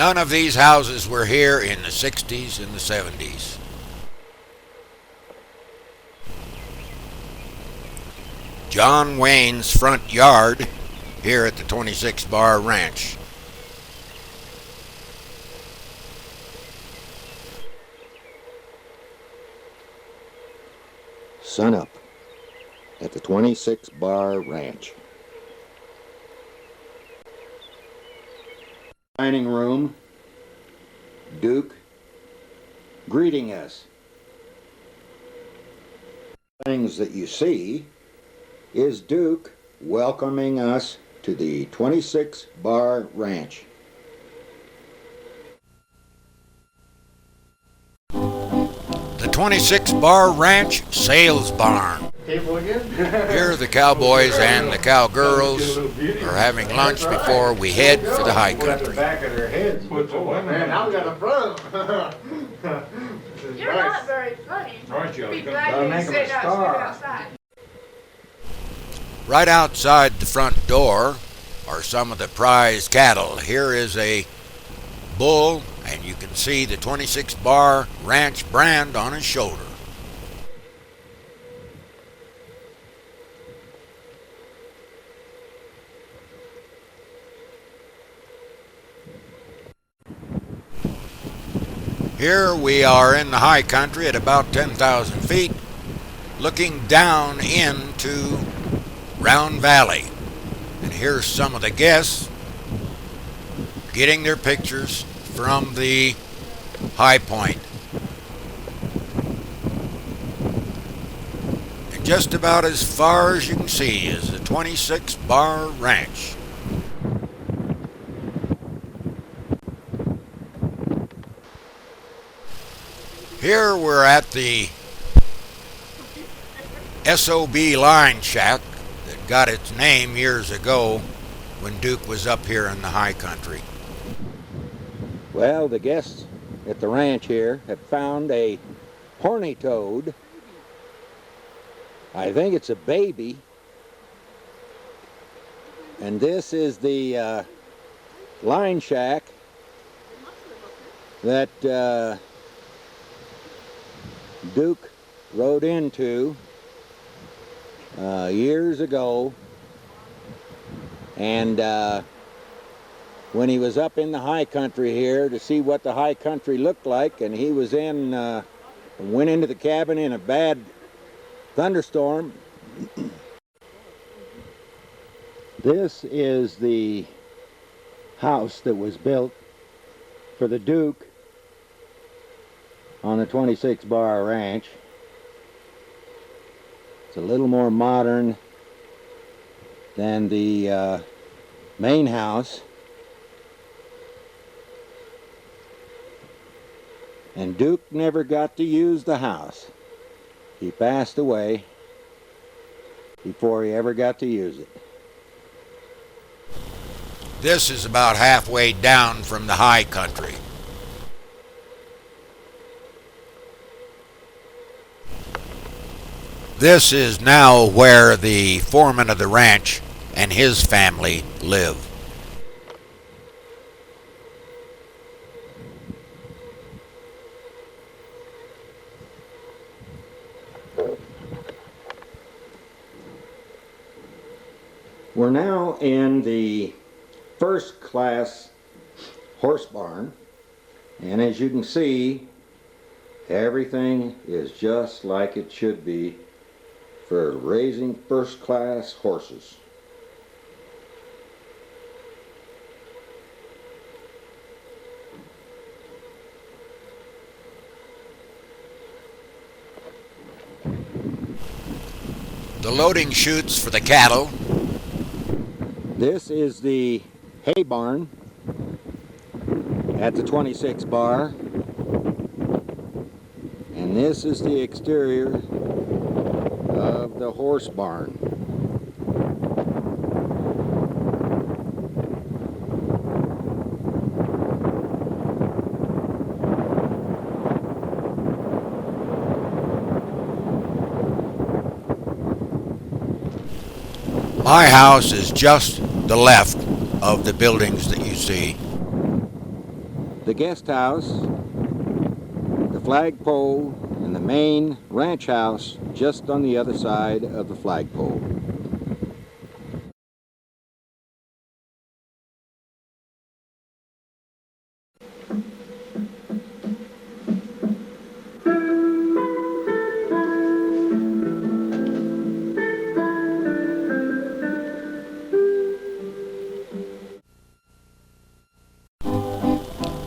None of these houses were here in the 60s and the 70s. John Wayne's front yard here at the 26 Bar Ranch. Sun up at the 26 Bar Ranch. Dining room, Duke greeting us. Things that you see is Duke welcoming us to the 26 Bar Ranch. The 26 Bar Ranch Sales Barn. Here the cowboys and the cowgirls are having lunch before we head for the high country. Man, now we got a front. You're not very funny. Aren't you? Be glad you sit outside. Right outside the front door are some of the prize cattle. Here is a bull, and you can see the 26 Bar Ranch brand on his shoulder. Here we are in the high country at about 10,000 feet, looking down into Round Valley. And here's some of the guests getting their pictures from the high point. And just about as far as you can see is the 26 Bar Ranch. Here we're at the SOB line shack that got its name years ago when Duke was up here in the high country. Well, the guests at the ranch here have found a horny toad. I think it's a baby. And this is the line shack that Duke rode into years ago, and when he was up in the high country here to see what the high country looked like, and he was went into the cabin in a bad thunderstorm. This is the house that was built for the Duke on the 26 Bar Ranch. It's a little more modern than the main house. And Duke never got to use the house. He passed away before he ever got to use it. This is about halfway down from the high country. This is now where the foreman of the ranch and his family live. We're now in the first class horse barn, and as you can see, everything is just like it should be for raising first class horses. The loading chutes for the cattle. This is the hay barn at the 26 Bar, and this is the exterior of the horse barn. My house is just the left of the buildings that you see. the guest house, the flagpole, and the main ranch house just on the other side of the flagpole.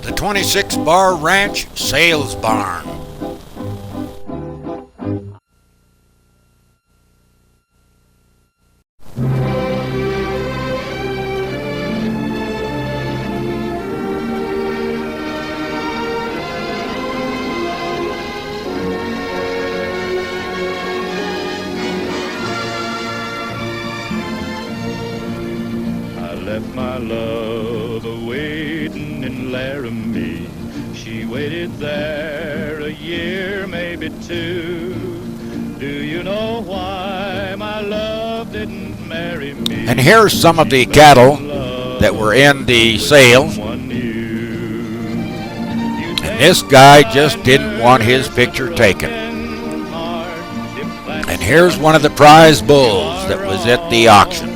The 26-bar ranch sales barn. Left my love a-waitin' in Laramie. She waited there a year, maybe two. Do you know why my love didn't marry me? And here's some of the cattle that were in the sale. And this guy just didn't want his picture taken. And here's one of the prize bulls that was at the auction.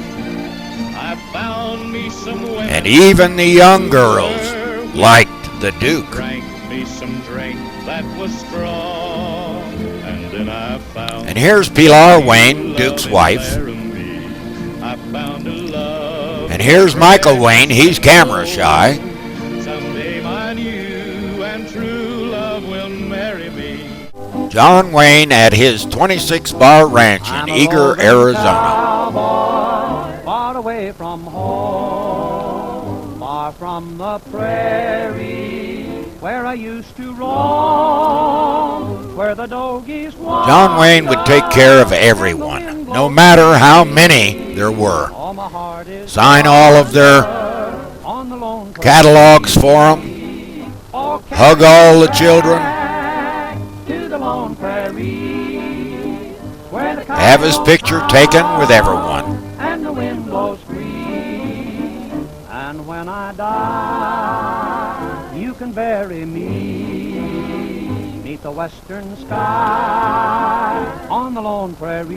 And even the young girls liked the Duke. And here's Pilar Wayne, Duke's wife. And here's Michael Wayne, he's camera shy. John Wayne at his 26-bar ranch in Eager, Arizona. Far away from home, far from the prairie, where I used to roam, where the doggies walk. John Wayne would take care of everyone, no matter how many there were. Sign all of their catalogs for them, hug all the children, have his picture taken with everyone. And the wind blows free. And when I die, you can bury me neath the western sky on the lone prairie.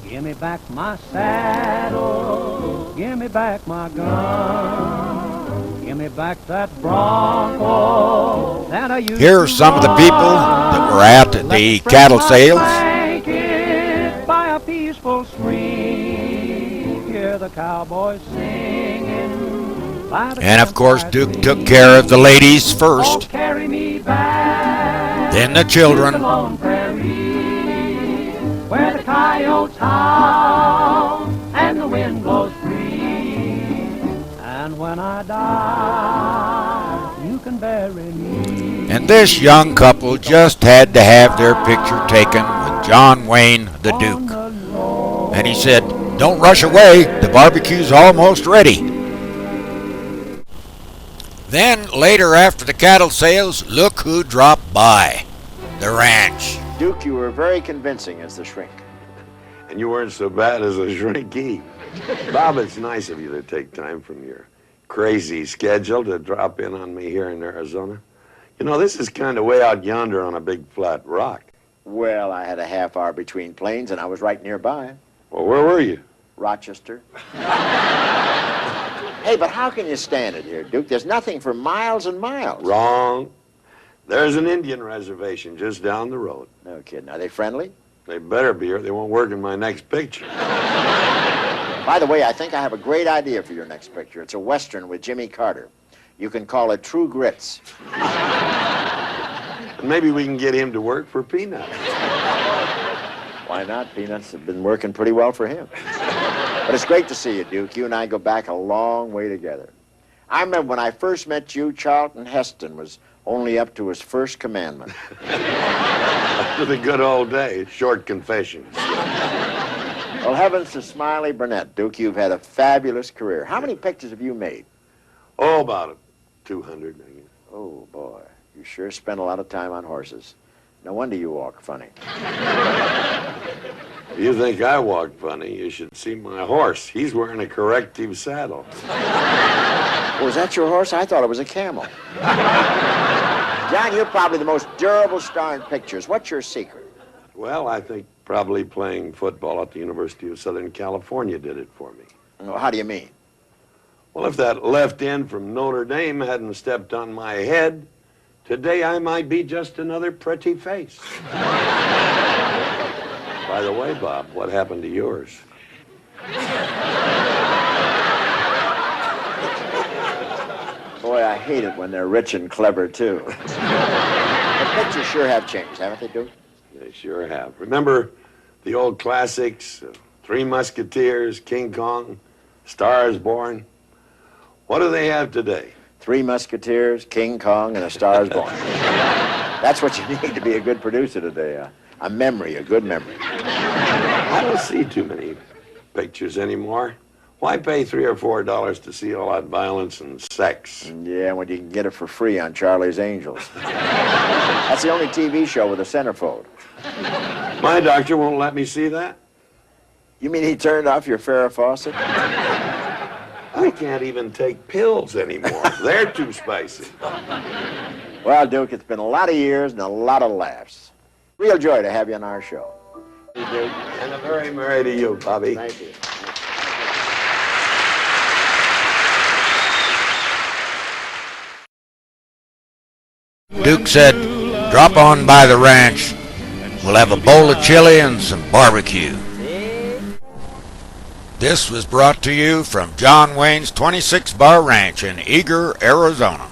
Give me back my saddle, give me back my gun, give me back that bronco that I used. Here's some of the people that were at the cattle sales. By a peaceful stream, hear the cowboys singing. And of course, Duke took care of the ladies first, Carry me back then the children. to the lone prairie, where the coyotes howl and the wind blows free. And when I die, you can bury me. And this young couple just had to have their picture taken with John Wayne, the Duke. And he said, "Don't rush away, the barbecue's almost ready." Then, later after the cattle sales, look who dropped by. The ranch. Duke, you were very convincing as the shrink. And you weren't so bad as a shrinky. Bob, it's nice of you to take time from your crazy schedule to drop in on me here in Arizona. You know, this is kind of way out yonder on a big flat rock. Well, I had a half hour between planes, and I was right nearby. Well, where were you? Rochester. Hey, but how can you stand it here, Duke? There's nothing for miles and miles. Wrong. There's an Indian reservation just down the road. No kidding. Are they friendly? They better be, or they won't work in my next picture. By the way, I think I have a great idea for your next picture. It's a Western with Jimmy Carter. You can call it True Grits. Maybe we can get him to work for Peanuts. Why not? Peanuts have been working pretty well for him. But it's great to see you, Duke. You and I go back a long way together. I remember when I first met you, Charlton Heston was only up to his first commandment. For the good old days, short confessions. Well, heavens to Smiley Burnett, Duke, you've had a fabulous career. How many pictures have you made? Oh, about 200, I guess. Oh, boy. You sure spent a lot of time on horses. No wonder you walk funny. You think I walk funny? You should see my horse. He's wearing a corrective saddle. Was that your horse? I thought it was a camel. John, you're probably the most durable star in pictures. What's your secret? Well, I think probably playing football at the University of Southern California did it for me. Oh, how do you mean? Well, if that left end from Notre Dame hadn't stepped on my head, today I might be just another pretty face. By the way, Bob, what happened to yours? Boy, I hate it when they're rich and clever, too. The pictures sure have changed, haven't they, Duke? They sure have. Remember the old classics, Three Musketeers, King Kong, Star is Born? What do they have today? Three Musketeers, King Kong, and A Star is Born. That's what you need to be a good producer today. A memory, a good memory. I don't see too many pictures anymore. Why pay $3 or $4 to see all that violence and sex? Yeah, when you can get it for free on Charlie's Angels. That's the only TV show with a centerfold. My doctor won't let me see that. You mean he turned off your Farrah faucet? I can't even take pills anymore. They're too spicy. Well, Duke, it's been a lot of years and a lot of laughs. Real joy to have you on our show. Hey, Duke. And a very merry to you, Bobby. Thank you. Duke said, drop on by the ranch. We'll have a bowl of chili and some barbecue. This was brought to you from John Wayne's 26 Bar Ranch in Eager, Arizona.